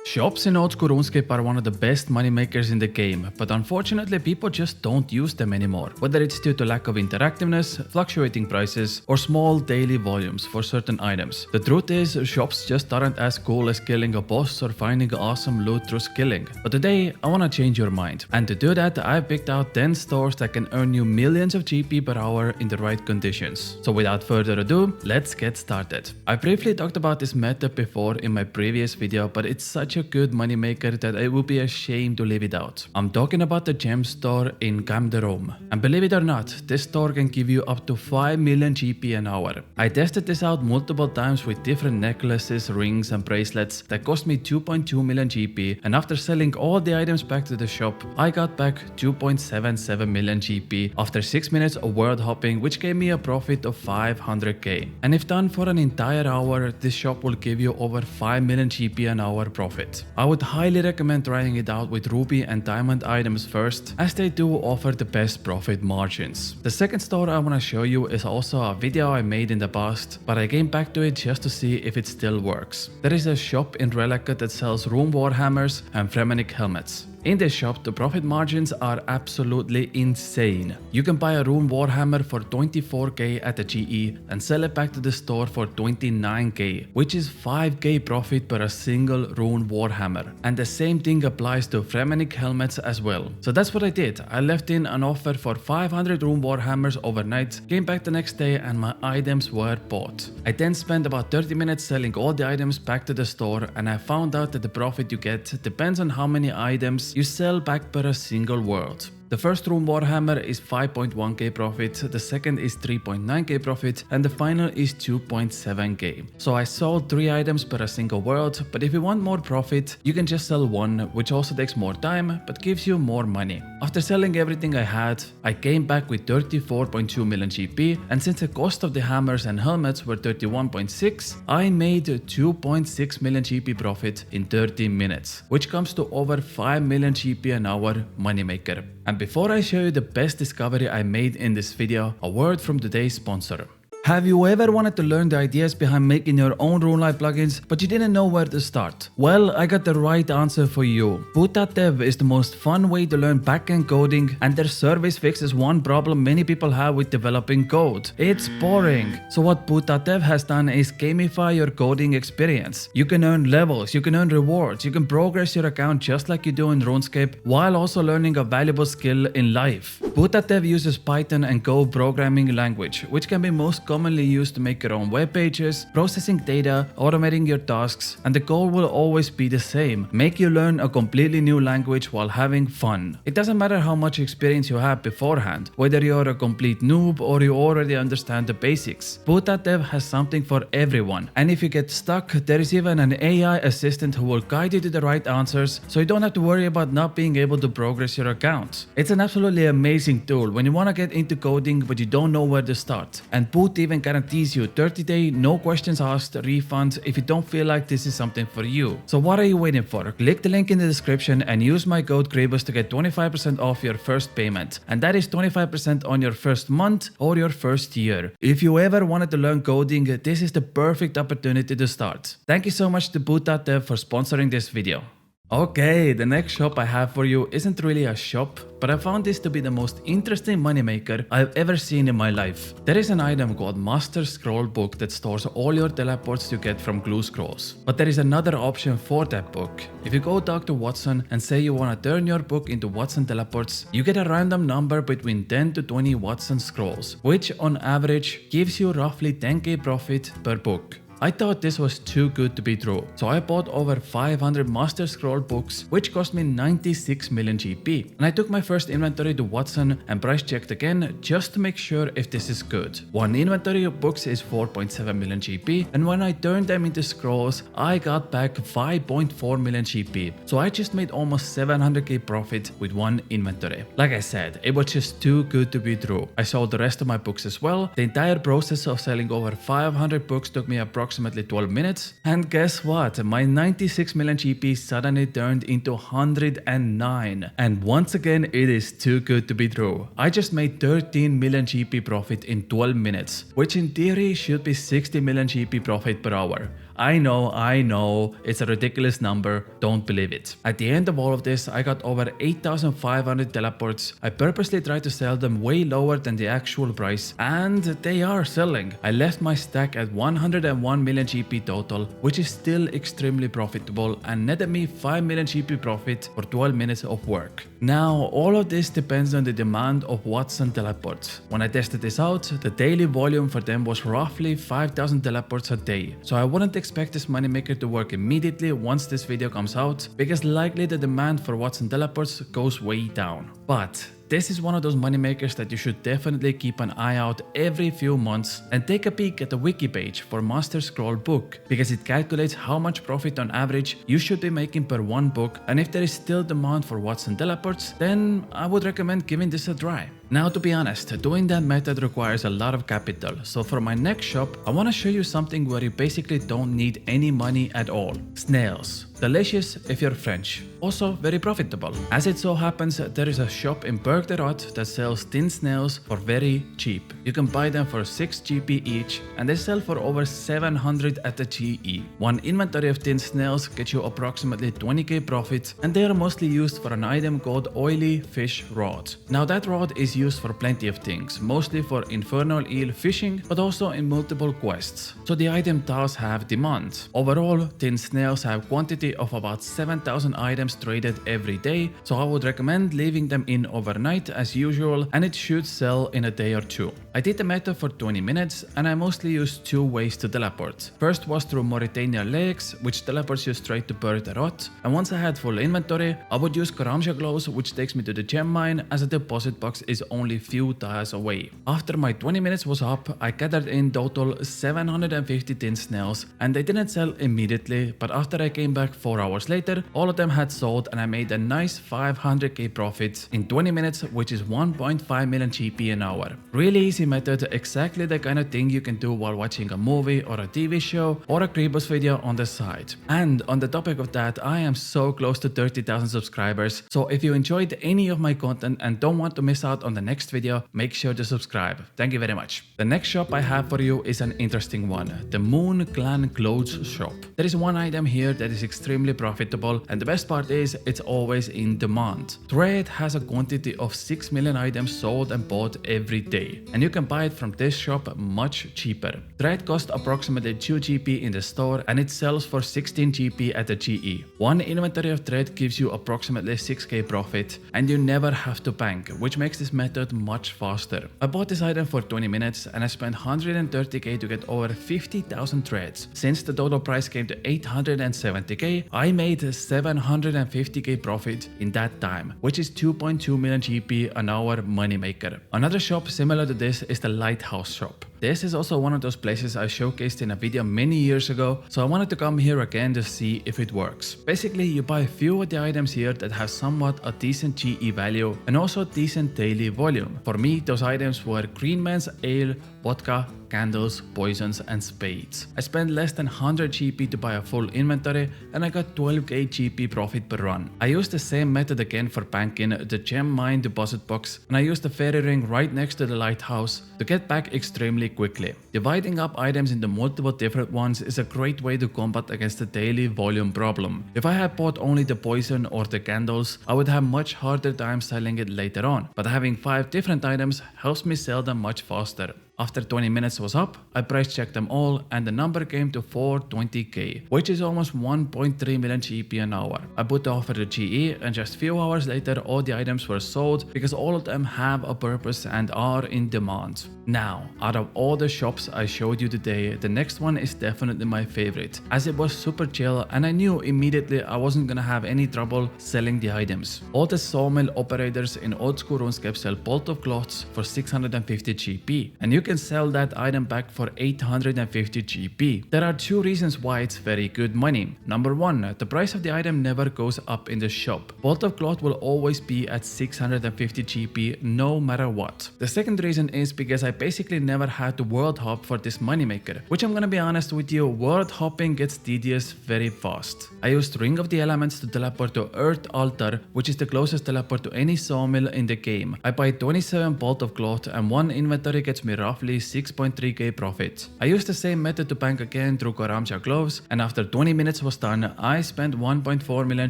Shops in Oldschool Runescape are one of the best money makers in the game, but unfortunately people just don't use them anymore, whether it's due to lack of interactiveness, fluctuating prices, or small daily volumes for certain items. The truth is, shops just aren't as cool as killing a boss or finding awesome loot through skilling. But today, I wanna change your mind. And to do that, I've picked out 10 stores that can earn you millions of GP per hour in the right conditions. So without further ado, let's get started. I briefly talked about this method before in my previous video, but it's such a good money maker that it would be a shame to leave it out. I'm talking about the gem store in Rome. And believe it or not, this store can give you up to 5 million GP an hour. I tested this out multiple times with different necklaces, rings and bracelets that cost me 2.2 million GP, and after selling all the items back to the shop, I got back 2.77 million GP after 6 minutes of world hopping, which gave me a profit of 500k. And if done for an entire hour, this shop will give you over 5 million GP an hour profit. I would highly recommend trying it out with ruby and diamond items first, as they do offer the best profit margins. The second store I want to show you is also a video I made in the past, but I came back to it just to see if it still works. There is a shop in Relica that sells rune warhammers and Fremenic helmets. In this shop, the profit margins are absolutely insane. You can buy a rune warhammer for 24k at the GE and sell it back to the store for 29k, which is 5k profit per a single rune warhammer. And the same thing applies to Fremenic helmets as well. So that's what I did. I left in an offer for 500 rune warhammers overnight, came back the next day and my items were bought. I then spent about 30 minutes selling all the items back to the store, and I found out that the profit you get depends on how many items you sell back per a single world. The first rune warhammer is 5.1k profit, the second is 3.9k profit, and the final is 2.7k. So I sold 3 items per a single world, but if you want more profit, you can just sell one, which also takes more time, but gives you more money. After selling everything I had, I came back with 34.2 million GP, and since the cost of the hammers and helmets were 31.6, I made 2.6 million GP profit in 30 minutes, which comes to over 5 million GP an hour moneymaker. And before I show you the best discovery I made in this video, a word from today's sponsor. Have you ever wanted to learn the ideas behind making your own RuneLife plugins, but you didn't know where to start? Well, I got the right answer for you. Boot.DEV is the most fun way to learn backend coding, and their service fixes one problem many people have with developing code. It's boring. So what Boot.DEV has done is gamify your coding experience. You can earn levels, you can earn rewards, you can progress your account just like you do in RuneScape, while also learning a valuable skill in life. Boot.DEV uses Python and Go programming language, which can be most commonly used to make your own web pages, processing data, automating your tasks, and the goal will always be the same: make you learn a completely new language while having fun. It doesn't matter how much experience you have beforehand, whether you're a complete noob or you already understand the basics. Boot.DEV has something for everyone, and if you get stuck, there is even an AI assistant who will guide you to the right answers, so you don't have to worry about not being able to progress your account. It's an absolutely amazing tool when you want to get into coding but you don't know where to start, and Boot even guarantees you 30-day no questions asked refund if you don't feel like this is something for you. So what are you waiting for? Click the link in the description and use my code Kriibus to get 25% off your first payment, and that is 25% on your first month or your first year. If you ever wanted to learn coding, this is the perfect opportunity to start. Thank you so much to Boot.DEV for sponsoring this video. Okay, the next shop I have for you isn't really a shop, but I found this to be the most interesting moneymaker I've ever seen in my life. There is an item called Master Scroll Book that stores all your teleports you get from glue scrolls. But there is another option for that book. If you go talk to Watson and say you want to turn your book into Watson teleports, you get a random number between 10 to 20 Watson scrolls, which on average gives you roughly 10k profit per book. I thought this was too good to be true, so I bought over 500 Master Scroll books, which cost me 96 million GP. And I took my first inventory to Watson and price checked again just to make sure if this is good. One inventory of books is 4.7 million GP, and when I turned them into scrolls, I got back 5.4 million GP. So I just made almost 700k profit with one inventory. Like I said, it was just too good to be true. I sold the rest of my books as well. The entire process of selling over 500 books took me approximately 12 minutes. And guess what? My 96 million GP suddenly turned into 109. And once again, it is too good to be true. I just made 13 million GP profit in 12 minutes, which in theory should be 60 million GP profit per hour. I know, it's a ridiculous number, don't believe it. At the end of all of this, I got over 8,500 teleports. I purposely tried to sell them way lower than the actual price, and they are selling. I left my stack at 101 million GP total, which is still extremely profitable and netted me 5 million GP profit for 12 minutes of work. Now, all of this depends on the demand of Watson teleports. When I tested this out, the daily volume for them was roughly 5,000 teleports a day. So I wouldn't expect this moneymaker to work immediately once this video comes out, because likely the demand for Watson teleports goes way down. But this is one of those moneymakers that you should definitely keep an eye out every few months and take a peek at the wiki page for Master Scroll book, because it calculates how much profit on average you should be making per one book, and if there is still demand for Watson teleports, then I would recommend giving this a try. Now, to be honest, doing that method requires a lot of capital, so for my next shop, I want to show you something where you basically don't need any money at all. Snails. Delicious if you're French. Also very profitable. As it so happens, there is a shop in Boot.DEV that sells tin snails for very cheap. You can buy them for 6 GP each, and they sell for over 700 at the GE. One inventory of tin snails gets you approximately 20k profit, and they are mostly used for an item called oily fish rod. Now that rod is used for plenty of things, mostly for infernal eel fishing, but also in multiple quests. So the item does have demand. Overall, tin snails have quantity of about 7,000 items traded every day, so I would recommend leaving them in overnight as usual, and it should sell in a day or two. I did the method for 20 minutes, and I mostly used two ways to teleport. First was through Mauritania Lakes, which teleports you straight to Boot.DEV, and once I had full inventory, I would use Karamja Glows, which takes me to the gem mine, as a deposit box is only few tiles away. After my 20 minutes was up, I gathered in total 750 tin snails, and they didn't sell immediately, but after I came back 4 hours later, all of them had sold, and I made a nice 500k profit in 20 minutes, which is 1.5 million GP an hour. Really easy method, exactly the kind of thing you can do while watching a movie or a TV show or a Kriibus video on the side. And on the topic of that, I am so close to 30,000 subscribers, so if you enjoyed any of my content and don't want to miss out on the next video, make sure to subscribe. Thank you very much. The next shop I have for you is an interesting one, the Moon Clan Clothes shop. There is one item here that is extremely profitable, and the best part is it's always in demand. Thread has a quantity of 6 million items sold and bought every day, and you can buy it from this shop much cheaper. Thread costs approximately 2 GP in the store, and it sells for 16 GP at the GE. One inventory of thread gives you approximately 6k profit, and you never have to bank, which makes this method much faster. I bought this item for 20 minutes, and I spent 130k to get over 50,000 threads. Since the total price came to 870k, I made 750k profit in that time, which is 2.2 million GP an hour moneymaker. Another shop similar to this is the Lighthouse shop. This is also one of those places I showcased in a video many years ago, so I wanted to come here again to see if it works. Basically, you buy a few of the items here that have somewhat a decent GE value and also decent daily volume. For me, those items were Green Man's Ale, vodka, candles, poisons, and spades. I spent less than 100 GP to buy a full inventory, and I got 12k GP profit per run. I used the same method again for banking the gem mine deposit box, and I used the fairy ring right next to the lighthouse to get back extremely quickly. Dividing up items into multiple different ones is a great way to combat against the daily volume problem. If I had bought only the poison or the candles, I would have much harder time selling it later on, but having 5 different items helps me sell them much faster. After 20 minutes was up, I price checked them all, and the number came to 420k, which is almost 1.3 million GP an hour. I put the offer to GE, and just few hours later all the items were sold because all of them have a purpose and are in demand. Now, out of all the shops I showed you today, the next one is definitely my favorite, as it was super chill and I knew immediately I wasn't gonna have any trouble selling the items. All the sawmill operators in Oldschool Runescape sell bolt of cloths for 650 GP, and you can sell that item back for 850 GP. There are 2 reasons why it's very good money. Number 1, the price of the item never goes up in the shop. Bolt of cloth will always be at 650 GP no matter what. The second reason is because I basically never had to world hop for this moneymaker, which I'm gonna be honest with you, world hopping gets tedious very fast. I used Ring of the Elements to teleport to Earth Altar, which is the closest teleport to any sawmill in the game. I buy 27 bolt of cloth, and one inventory gets me roughly roughly 6.3k profit. I used the same method to bank again through Karamja clothes, and after 20 minutes was done, I spent 1.4 million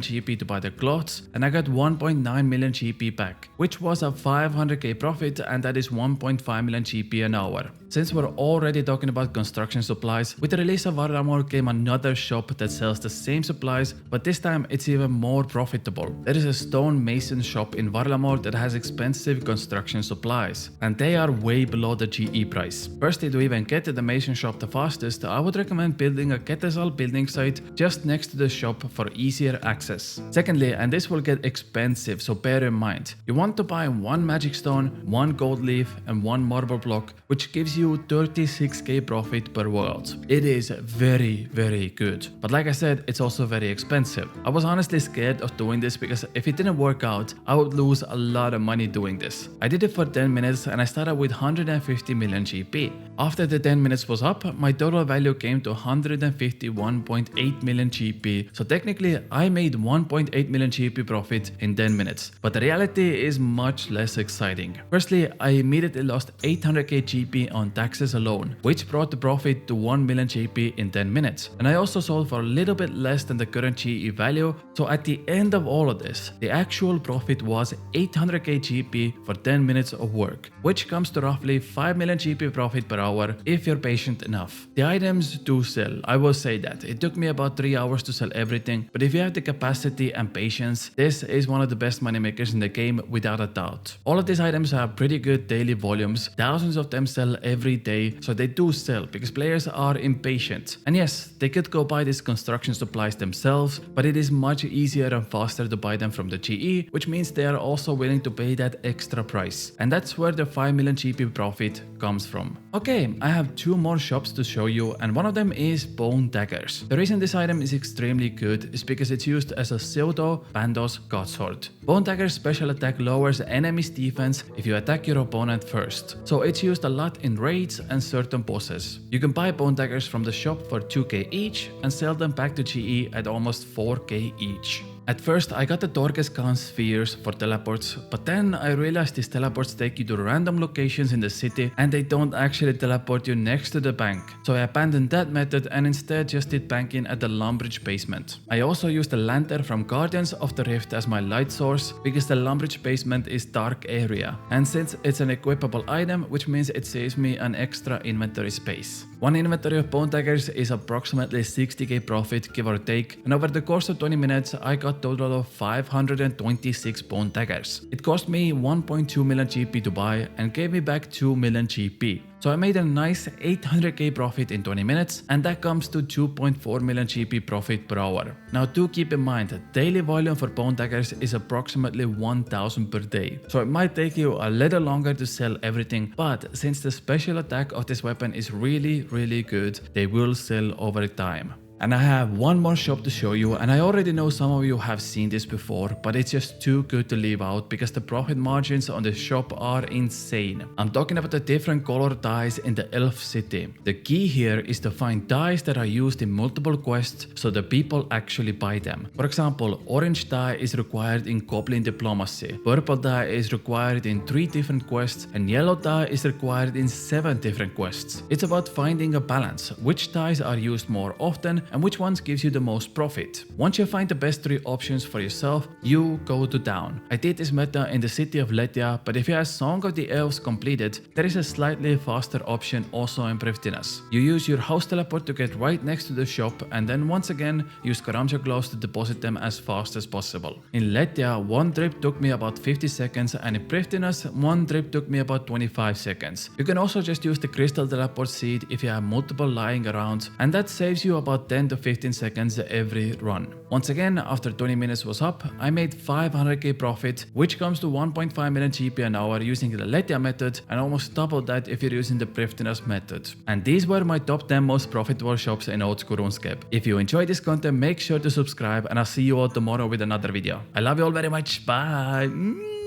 GP to buy the clothes and I got 1.9 million GP back, which was a 500k profit, and that is 1.5 million GP an hour. Since we're already talking about construction supplies, with the release of Varlamore came another shop that sells the same supplies, but this time it's even more profitable. There is a stone mason shop in Varlamore that has expensive construction supplies, and they are way below the GE price. Firstly, to even get to the mason shop the fastest, I would recommend building a Ketesal building site just next to the shop for easier access. Secondly, and this will get expensive, so bear in mind, you want to buy 1 magic stone, 1 gold leaf and 1 marble block, which gives you 36k profit per world. It is very good, but like I said, it's also very expensive. I was honestly scared of doing this because if it didn't work out, I would lose a lot of money doing this. I did it for 10 minutes and I started with 150 million GP. After the 10 minutes was up, my total value came to 151.8 million GP, so technically I made 1.8 million GP profit in 10 minutes, but the reality is much less exciting. Firstly, I immediately lost 800k GP on taxes alone, which brought the profit to 1 million GP in 10 minutes. And I also sold for a little bit less than the current GE value, so at the end of all of this, the actual profit was 800k GP for 10 minutes of work, which comes to roughly 5 million GP profit per hour if you're patient enough. The items do sell, I will say that. It took me about 3 hours to sell everything, but if you have the capacity and patience, this is one of the best money makers in the game without a doubt. All of these items have pretty good daily volumes, thousands of them sell every day, so they do sell because players are impatient. And yes, they could go buy these construction supplies themselves, but it is much easier and faster to buy them from the GE, which means they are also willing to pay that extra price. And that's where the 5 million GP profit comes from. Okay, I have 2 more shops to show you, and one of them is Bone Daggers. The reason this item is extremely good is because it's used as a pseudo Bandos Godsword. Bone Dagger's special attack lowers enemy's defense if you attack your opponent first, so it's used a lot in raids and certain bosses. You can buy Bone Daggers from the shop for 2k each and sell them back to GE at almost 4k each. At first I got the Torges Khan spheres for teleports, but then I realized these teleports take you to random locations in the city and they don't actually teleport you next to the bank. So I abandoned that method and instead just did banking at the Lumbridge basement. I also used the lantern from Guardians of the Rift as my light source because the Lumbridge basement is dark area, and since it's an equipable item, which means it saves me an extra inventory space. One inventory of Bone Daggers is approximately 60k profit, give or take, and over the course of 20 minutes I got total of 526 Bone Daggers. It cost me 1.2 million GP to buy and gave me back 2 million GP. So I made a nice 800k profit in 20 minutes, and that comes to 2.4 million GP profit per hour. Now do keep in mind that daily volume for Bone Daggers is approximately 1000 per day, so it might take you a little longer to sell everything, but since the special attack of this weapon is really good, they will sell over time. And I have one more shop to show you, and I already know some of you have seen this before, but it's just too good to leave out because the profit margins on this shop are insane. I'm talking about the different color dyes in the Elf City. The key here is to find dyes that are used in multiple quests so the people actually buy them. For example, orange dye is required in Goblin Diplomacy, purple dye is required in 3 different quests, and yellow dye is required in 7 different quests. It's about finding a balance, which dyes are used more often and which ones gives you the most profit. Once you find the best 3 options for yourself, you go to town. I did this meta in the city of Letia, but if you have Song of the Elves completed, there is a slightly faster option also in Prifddinas. You use your house teleport to get right next to the shop, and then once again use Karamja gloves to deposit them as fast as possible. In Letia, 1 trip took me about 50 seconds, and in Prifddinas, 1 trip took me about 25 seconds. You can also just use the crystal teleport seed if you have multiple lying around, and that saves you about 10 to 15 seconds every run. Once again, after 20 minutes was up, I made 500k profit, which comes to 1.5 million GP an hour using the Letia method, and almost double that if you're using the Prifddinas method. And these were my top 10 most profitable shops in Oldschool Runescape. If you enjoyed this content, make sure to subscribe, and I'll see you all tomorrow with another video. I love you all very much. Bye.